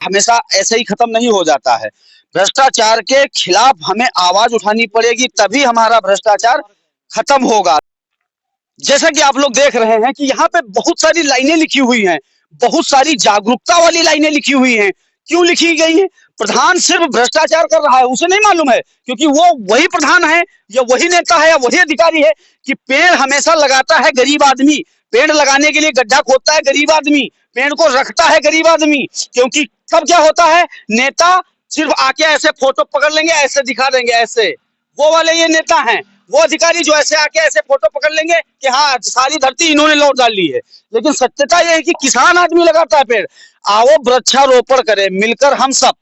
हमेशा ऐसे ही खत्म नहीं हो जाता है। भ्रष्टाचार के खिलाफ हमें आवाज उठानी पड़ेगी, तभी हमारा भ्रष्टाचार खत्म होगा। जैसा कि आप लोग देख रहे हैं कि यहाँ पे बहुत सारी लाइनें लिखी हुई हैं, बहुत सारी जागरूकता वाली लाइनें लिखी हुई हैं। क्यों लिखी गई है? प्रधान सिर्फ भ्रष्टाचार कर रहा है उसे नहीं मालूम है, क्योंकि वो वही प्रधान है या वही नेता है या वही अधिकारी है कि पेड़ हमेशा लगाता है गरीब आदमी, पेड़ लगाने के लिए गड्ढा खोदता है गरीब आदमी, पेड़ को रखता है गरीब आदमी। क्योंकि तब क्या होता है, नेता सिर्फ आके ऐसे फोटो पकड़ लेंगे, ऐसे दिखा देंगे, ऐसे वो वाले ये नेता हैं। वो अधिकारी जो ऐसे आके ऐसे फोटो पकड़ लेंगे कि हाँ सारी धरती इन्होंने लौट डाल ली है। लेकिन सत्यता यह है कि किसान आदमी लगाता है पेड़। आओ वृक्षारोपण करें मिलकर हम सब।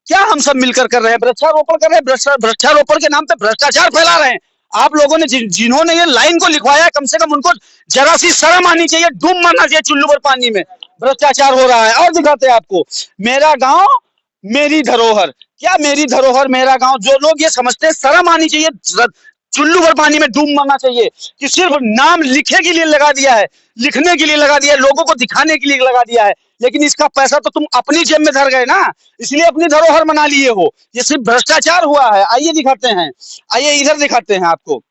क्या हम सब मिलकर कर रहे हैं? वृक्षारोपण कर रहे हैं। वृक्षारोपण के नाम पे भ्रष्टाचार फैला रहे हैं। आप लोगों ने जिन्होंने ये लाइन को लिखवाया है, कम से कम उनको जरा सी शर्म आनी चाहिए, डूब मरना चाहिए चुल्लू भर पानी में। भ्रष्टाचार हो रहा है। और दिखाते हैं आपको, मेरा गांव मेरी धरोहर। क्या मेरी धरोहर मेरा गांव? जो लोग ये समझते हैं, शर्म आनी चाहिए, चुल्लू भर पानी में डूब मरना चाहिए कि सिर्फ नाम लिखे के लिए लगा दिया है, लिखने के लिए लगा दिया है, लोगों को दिखाने के लिए लगा दिया है। लेकिन इसका पैसा तो तुम अपनी जेब में धर गए ना, इसलिए अपनी धरोहर बना लिए हो। ये सिर्फ भ्रष्टाचार हुआ है। आइए दिखाते हैं, आइए इधर दिखाते हैं आपको।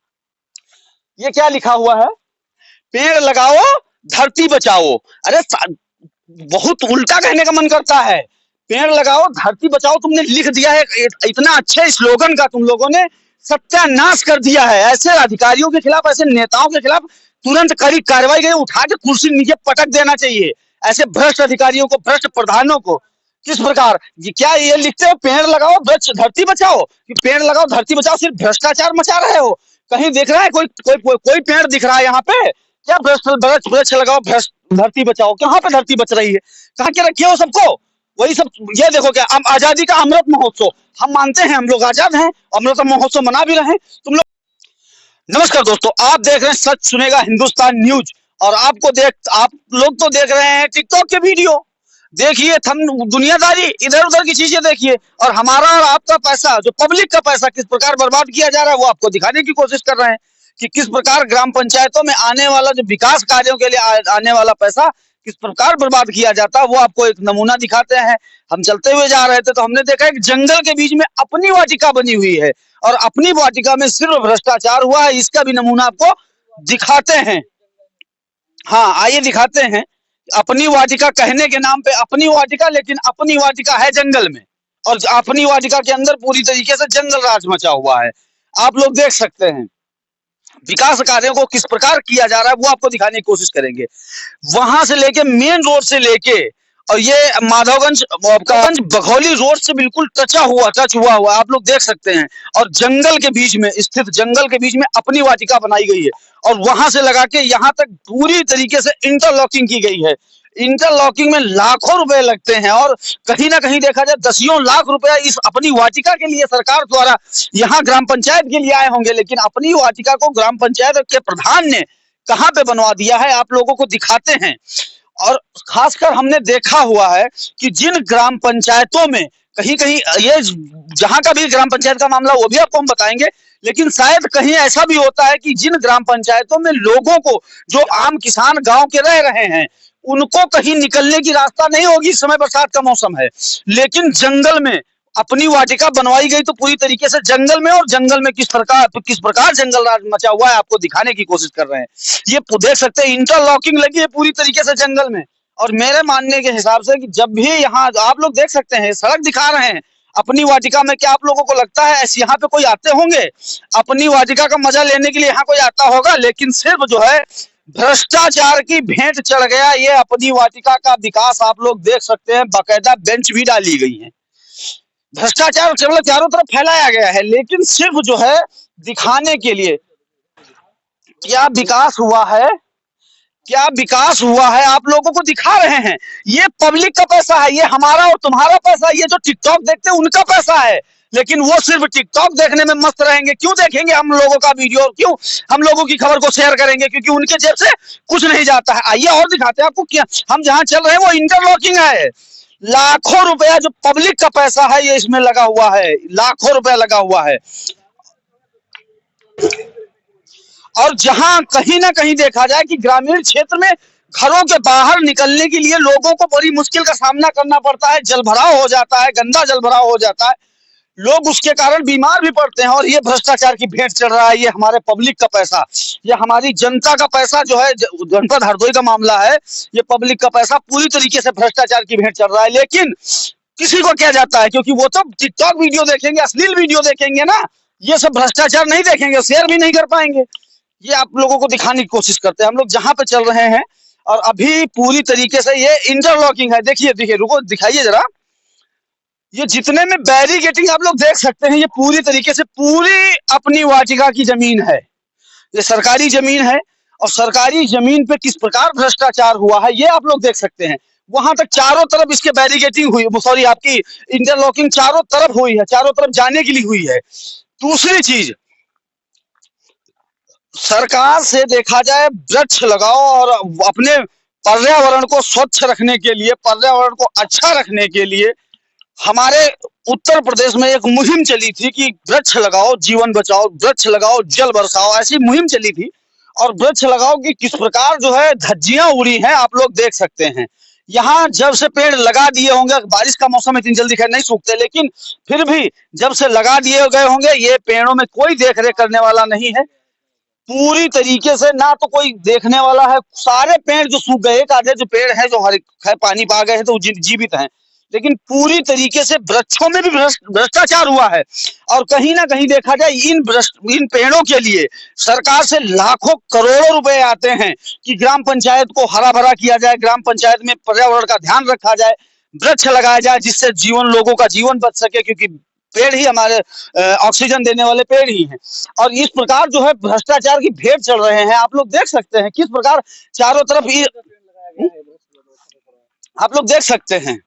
ये क्या लिखा हुआ है? पेड़ लगाओ धरती बचाओ। अरे बहुत उल्टा कहने का मन करता है। पेड़ लगाओ धरती बचाओ तुमने लिख दिया है, इतना अच्छे स्लोगन का तुम लोगों ने सत्यानाश कर दिया है। ऐसे अधिकारियों के खिलाफ, ऐसे नेताओं के खिलाफ तुरंत कड़ी कार्रवाई करें, उठा के कुर्सी नीचे पटक देना चाहिए। ऐसे भ्रष्ट अधिकारियों को, भ्रष्ट प्रधानों को। किस प्रकार क्या ये लिखते हो पेड़ लगाओ वृक्ष धरती बचाओ, कि पेड़ लगाओ धरती बचाओ सिर्फ भ्रष्टाचार मचा रहे हो? कहीं देख रहा है कोई कोई कोई, कोई पेड़ दिख रहा है यहाँ पे? क्या वृक्ष वृक्ष लगाओ धरती बचाओ? कहाँ पे धरती बच रही है? कहाँ के रखे हो सबको? वही सब। ये देखो क्या आजादी का अमृत महोत्सव, हम मानते हैं हम लोग आजाद हैं, अमृत महोत्सव मना भी रहे हैं तुम लोग। नमस्कार दोस्तों, आप देख रहे हैं सच सुनेगा हिंदुस्तान न्यूज। और आप लोग तो देख रहे हैं टिकटॉक के वीडियो। देखिए थम दुनियादारी, इधर उधर की चीजें देखिए। और हमारा और आपका पैसा, जो पब्लिक का पैसा किस प्रकार बर्बाद किया जा रहा है, वो आपको दिखाने की कोशिश कर रहे हैं कि किस प्रकार ग्राम पंचायतों में आने वाला जो विकास कार्यों के लिए आने वाला पैसा किस प्रकार बर्बाद किया जाता है, वो आपको एक नमूना दिखाते हैं। हम चलते हुए जा रहे थे तो हमने देखा एक जंगल के बीच में अपनी वाटिका बनी हुई है, और अपनी वाटिका में सिर्फ भ्रष्टाचार हुआ है। इसका भी नमूना आपको दिखाते हैं। हाँ आइए दिखाते हैं। अपनी वाटिका कहने के नाम पे अपनी वाटिका, लेकिन अपनी वाटिका है जंगल में, और अपनी वाटिका के अंदर पूरी तरीके से जंगल राज मचा हुआ है। आप लोग देख सकते हैं विकास कार्यों को किस प्रकार किया जा रहा है, वो आपको दिखाने की कोशिश करेंगे। वहां से लेके मेन रोड से लेके, और ये माधवगंज बघौली रोड से बिल्कुल टच हुआ आप लोग देख सकते हैं। और जंगल के बीच में स्थित, जंगल के बीच में अपनी वाटिका बनाई गई है, और वहां से लगा के यहाँ तक पूरी तरीके से इंटरलॉकिंग की गई है। इंटरलॉकिंग में लाखों रुपए लगते हैं, और कहीं ना कहीं देखा जाए दसियों लाख रुपया इस अपनी वाटिका के लिए सरकार द्वारा यहाँ ग्राम पंचायत के लिए आए होंगे। लेकिन अपनी वाटिका को ग्राम पंचायत के प्रधान ने कहाँ पे बनवा दिया है, आप लोगों को दिखाते हैं। और खासकर हमने देखा हुआ है कि जिन ग्राम पंचायतों में कहीं कहीं, ये जहां का भी ग्राम पंचायत का मामला वो भी आपको हम बताएंगे, लेकिन शायद कहीं ऐसा भी होता है कि जिन ग्राम पंचायतों में लोगों को, जो आम किसान गांव के रह रहे हैं, उनको कहीं निकलने की रास्ता नहीं होगी। इस समय बरसात का मौसम है, लेकिन जंगल में अपनी वाटिका बनवाई गई तो पूरी तरीके से जंगल में, और जंगल में किस प्रकार जंगल राज मचा हुआ है आपको दिखाने की कोशिश कर रहे हैं। ये देख सकते हैं इंटरलॉकिंग लगी है पूरी तरीके से जंगल में। और मेरे मानने के हिसाब से कि जब भी यहाँ आप लोग देख सकते हैं सड़क दिखा रहे हैं अपनी वाटिका में, क्या आप लोगों को लगता है ऐसे यहाँ पे कोई आते होंगे? अपनी वाटिका का मजा लेने के लिए यहाँ कोई आता होगा? लेकिन सिर्फ जो है भ्रष्टाचार की भेंट चढ़ गया ये अपनी वाटिका का विकास। आप लोग देख सकते हैं बाकायदा बेंच भी डाली गई है। भ्रष्टाचार केवल चारों तरफ फैलाया गया है, लेकिन सिर्फ जो है दिखाने के लिए। क्या विकास हुआ है, क्या विकास हुआ है आप लोगों को दिखा रहे हैं। ये पब्लिक का पैसा है, ये हमारा और तुम्हारा पैसा है। ये जो टिकटॉक देखते हैं उनका पैसा है, लेकिन वो सिर्फ टिकटॉक देखने में मस्त रहेंगे। क्यों देखेंगे हम लोगों का वीडियो, क्यों हम लोगों की खबर को शेयर करेंगे? क्योंकि उनके जेब से कुछ नहीं जाता है। आइए और दिखाते हैं आपको। क्या हम जहां चल रहे हैं वो इंटरलॉकिंग है। लाखों रुपया जो पब्लिक का पैसा है ये इसमें लगा हुआ है, लाखों रुपया लगा हुआ है। और जहां कहीं ना कहीं देखा जाए कि ग्रामीण क्षेत्र में घरों के बाहर निकलने के लिए लोगों को बड़ी मुश्किल का सामना करना पड़ता है, जलभराव हो जाता है, गंदा जलभराव हो जाता है, लोग उसके कारण बीमार भी पड़ते हैं। और ये भ्रष्टाचार की भेंट चढ़ रहा है, ये हमारे पब्लिक का पैसा, ये हमारी जनता का पैसा जो है, जनपद हरदोई का मामला है, ये पब्लिक का पैसा पूरी तरीके से भ्रष्टाचार की भेंट चढ़ रहा है। लेकिन किसी को क्या जाता है, क्योंकि वो तो टिकटॉक वीडियो देखेंगे, अश्लील वीडियो देखेंगे ना, ये सब भ्रष्टाचार नहीं देखेंगे, शेयर भी नहीं कर पाएंगे। ये आप लोगों को दिखाने की कोशिश करते हैं हम लोग जहां पे चल रहे हैं। और अभी पूरी तरीके से ये इंटरलॉकिंग है, देखिए देखिए, रुको दिखाइए जरा, ये जितने में बैरिकेटिंग आप लोग देख सकते हैं, ये पूरी तरीके से पूरी अपनी वाटिका की जमीन है, ये सरकारी जमीन है। और सरकारी जमीन पे किस प्रकार भ्रष्टाचार हुआ है ये आप लोग देख सकते हैं। वहां तक चारों तरफ इसके बैरिकेटिंग हुई, सॉरी आपकी इंटरलॉकिंग चारों तरफ हुई है, चारों तरफ जाने के लिए हुई है। दूसरी चीज, सरकार से देखा जाए वृक्ष लगाओ, और अपने पर्यावरण को स्वच्छ रखने के लिए, पर्यावरण को अच्छा रखने के लिए हमारे उत्तर प्रदेश में एक मुहिम चली थी कि वृक्ष लगाओ जीवन बचाओ, वृक्ष लगाओ जल बरसाओ, ऐसी मुहिम चली थी। और वृक्ष लगाओ की किस प्रकार जो है धज्जियां उड़ी हैं आप लोग देख सकते हैं। यहाँ जब से पेड़ लगा दिए होंगे, बारिश का मौसम इतनी जल्दी खैर नहीं सूखते, लेकिन फिर भी जब से लगा दिए गए होंगे, ये पेड़ों में कोई देख रेख करने वाला नहीं है पूरी तरीके से, ना तो कोई देखने वाला है। सारे पेड़ जो सूख गए, एक आधे जो पेड़ हैं जो हर खैर पानी पा गए हैं तो जीवित हैं, लेकिन पूरी तरीके से वृक्षों में भी भ्रष्टाचार हुआ है। और कहीं ना कहीं देखा जाए इन पेड़ों के लिए सरकार से लाखों करोड़ों रुपए आते हैं कि ग्राम पंचायत को हरा भरा किया जाए, ग्राम पंचायत में पर्यावरण का ध्यान रखा जाए, वृक्ष लगाया जाए, जिससे लोगों का जीवन बच सके, क्योंकि पेड़ ही हमारे ऑक्सीजन देने वाले पेड़ ही हैं। और इस प्रकार जो है भ्रष्टाचार की भेंट चढ़ रहे हैं, आप लोग देख सकते हैं किस प्रकार चारों तरफ आप लोग देख सकते हैं,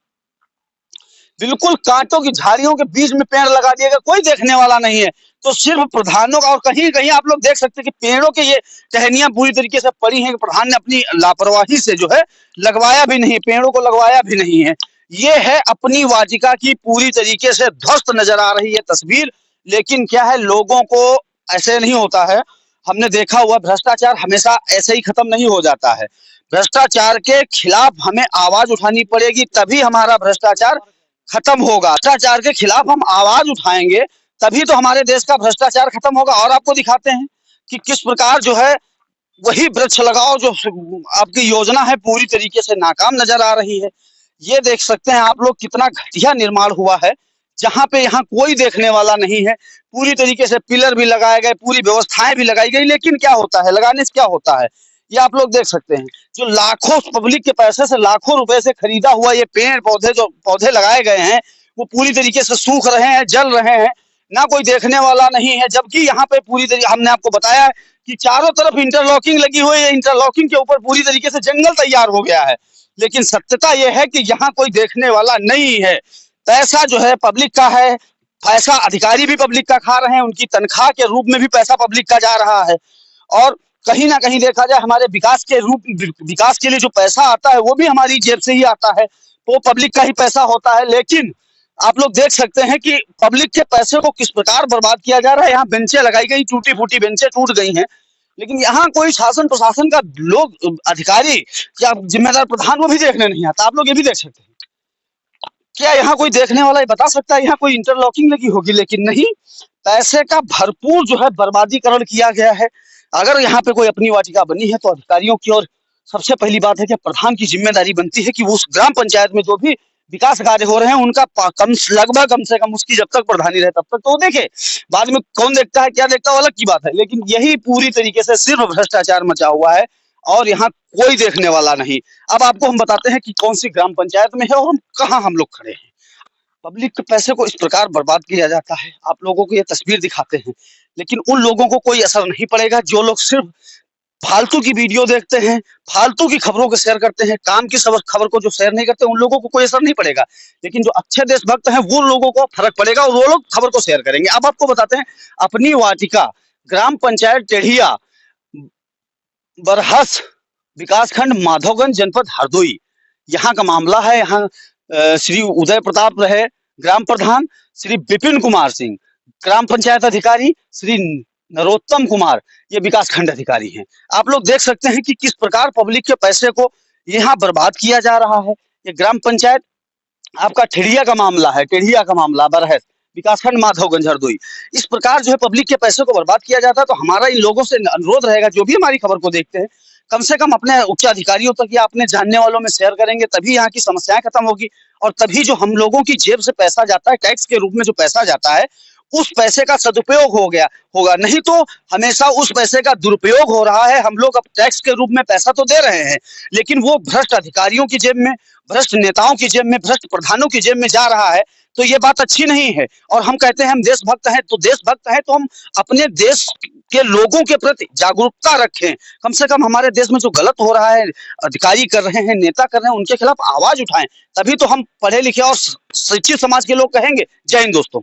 बिल्कुल कांटों की झाड़ियों के बीच में पेड़ लगा दिया गया, कोई देखने वाला नहीं है। तो सिर्फ प्रधानों का, और कहीं कहीं आप लोग देख सकते हैं कि पेड़ों के ये टहनियां पूरी तरीके से पड़ी हैं कि प्रधान ने अपनी लापरवाही से जो है लगवाया भी नहीं, पेड़ों को लगवाया भी नहीं है। ये है अपनी वाटिका की पूरी तरीके से ध्वस्त नजर आ रही है तस्वीर। लेकिन क्या है, लोगों को ऐसे नहीं होता है, हमने देखा हुआ भ्रष्टाचार हमेशा ऐसे ही खत्म नहीं हो जाता है। भ्रष्टाचार के खिलाफ हमें आवाज उठानी पड़ेगी, तभी हमारा भ्रष्टाचार खत्म होगा। भ्रष्टाचार के खिलाफ हम आवाज उठाएंगे तभी तो हमारे देश का भ्रष्टाचार खत्म होगा। और आपको दिखाते हैं कि किस प्रकार जो है वही वृक्ष लगाओ जो आपकी योजना है पूरी तरीके से नाकाम नजर आ रही है। ये देख सकते हैं आप लोग कितना घटिया निर्माण हुआ है, जहां पे यहाँ कोई देखने वाला नहीं है। पूरी तरीके से पिलर भी लगाए गए, पूरी व्यवस्थाएं भी लगाई गई, लेकिन क्या होता है, लगाने से क्या होता है ये आप लोग देख सकते हैं। जो लाखों पब्लिक के पैसे से, लाखों रुपए से खरीदा हुआ ये पेड़ पौधे, जो पौधे लगाए गए हैं, वो पूरी तरीके से सूख रहे हैं, जल रहे हैं, ना कोई देखने वाला नहीं है। जबकि यहाँ पे पूरी तरीके, हमने आपको बताया है कि चारों तरफ इंटरलॉकिंग लगी हुई है, इंटरलॉकिंग के ऊपर पूरी तरीके से जंगल तैयार हो गया है। लेकिन सत्यता यह है कि यहाँ कोई देखने वाला नहीं है। पैसा जो है पब्लिक का है, पैसा अधिकारी भी पब्लिक का खा रहे हैं, उनकी तनख्वाह के रूप में भी पैसा पब्लिक का जा रहा है। और कहीं ना कहीं देखा जाए हमारे विकास के लिए जो पैसा आता है वो भी हमारी जेब से ही आता है, वो पब्लिक का ही पैसा होता है। लेकिन आप लोग देख सकते हैं कि पब्लिक के पैसे को किस प्रकार बर्बाद किया जा रहा है। यहाँ बेंचें लगाई गई, टूटी फूटी बेंचें टूट गई हैं, लेकिन यहाँ कोई शासन प्रशासन का लोग, अधिकारी या जिम्मेदार प्रधान वो भी देखने नहीं आता। आप लोग ये भी देख सकते हैं। क्या यहाँ कोई देखने वाला बता सकता है यहाँ कोई इंटरलॉकिंग लगी होगी? लेकिन नहीं, पैसे का भरपूर जो है बर्बादीकरण किया गया है। अगर यहाँ पे कोई अपनी वाटिका बनी है तो अधिकारियों की, और सबसे पहली बात है कि प्रधान की जिम्मेदारी बनती है कि वो उस ग्राम पंचायत में जो भी विकास कार्य हो रहे हैं उनका लगभग कम से कम उसकी जब तक प्रधानी रहे तब तक तो वो देखे। बाद में कौन देखता है क्या देखता है वो अलग की बात है, लेकिन यही पूरी तरीके से सिर्फ भ्रष्टाचार मचा हुआ है और यहाँ कोई देखने वाला नहीं। अब आपको हम बताते हैं कि कौन सी ग्राम पंचायत में है और कहाँ हम लोग खड़े हैं। पब्लिक के पैसे को इस प्रकार बर्बाद किया जाता है, आप लोगों को ये तस्वीर दिखाते हैं, लेकिन उन लोगों को कोई असर नहीं पड़ेगा जो लोग सिर्फ फालतू की वीडियो देखते हैं, फालतू की खबरों को शेयर करते हैं। काम की खबर को जो शेयर नहीं करते उन लोगों को कोई असर नहीं पड़ेगा, लेकिन जो अच्छे देशभक्त हैं वो लोगों को फर्क पड़ेगा और वो लोग खबर को शेयर करेंगे। अब आपको बताते हैं अपनी वाटिका ग्राम पंचायत टेढ़िया, बरहस, विकासखंड माधोगंज, जनपद हरदोई, यहाँ का मामला है। यहाँ श्री उदय प्रताप रहे ग्राम प्रधान, श्री विपिन कुमार सिंह ग्राम पंचायत अधिकारी, श्री नरोत्तम कुमार ये विकास खंड अधिकारी हैं। आप लोग देख सकते हैं कि किस प्रकार पब्लिक के पैसे को यहाँ बर्बाद किया जा रहा है। ये ग्राम पंचायत आपका ठेड़िया का मामला है, टेढ़िया का मामला बरहस, विकासखंड माधवगंज हरदोई। इस प्रकार जो है पब्लिक के पैसे को बर्बाद किया जाता है। तो हमारा इन लोगों से अनुरोध रहेगा, जो भी हमारी खबर को देखते हैं, कम से कम अपने उच्च अधिकारियों तक या अपने जानने वालों में शेयर करेंगे, तभी यहाँ की समस्याएं खत्म होगी। और तभी जो हम लोगों की जेब से पैसा जाता है, टैक्स के रूप में जो पैसा जाता है, उस पैसे का सदुपयोग हो गया होगा। नहीं तो हमेशा उस पैसे का दुरुपयोग हो रहा है। हम लोग अब टैक्स के रूप में पैसा तो दे रहे हैं, लेकिन वो भ्रष्ट अधिकारियों की जेब में, भ्रष्ट नेताओं की जेब में, भ्रष्ट प्रधानों की जेब में जा रहा है। तो ये बात अच्छी नहीं है। और हम कहते हैं हम देशभक्त हैं, तो देशभक्त हैं तो हम अपने देश के लोगों के प्रति जागरूकता रखें। कम से कम हमारे देश में जो गलत हो रहा है, अधिकारी कर रहे हैं, नेता कर रहे हैं, उनके खिलाफ आवाज उठाएं। तभी तो हम पढ़े लिखे और शिक्षित समाज के लोग कहेंगे। जय हिंद दोस्तों।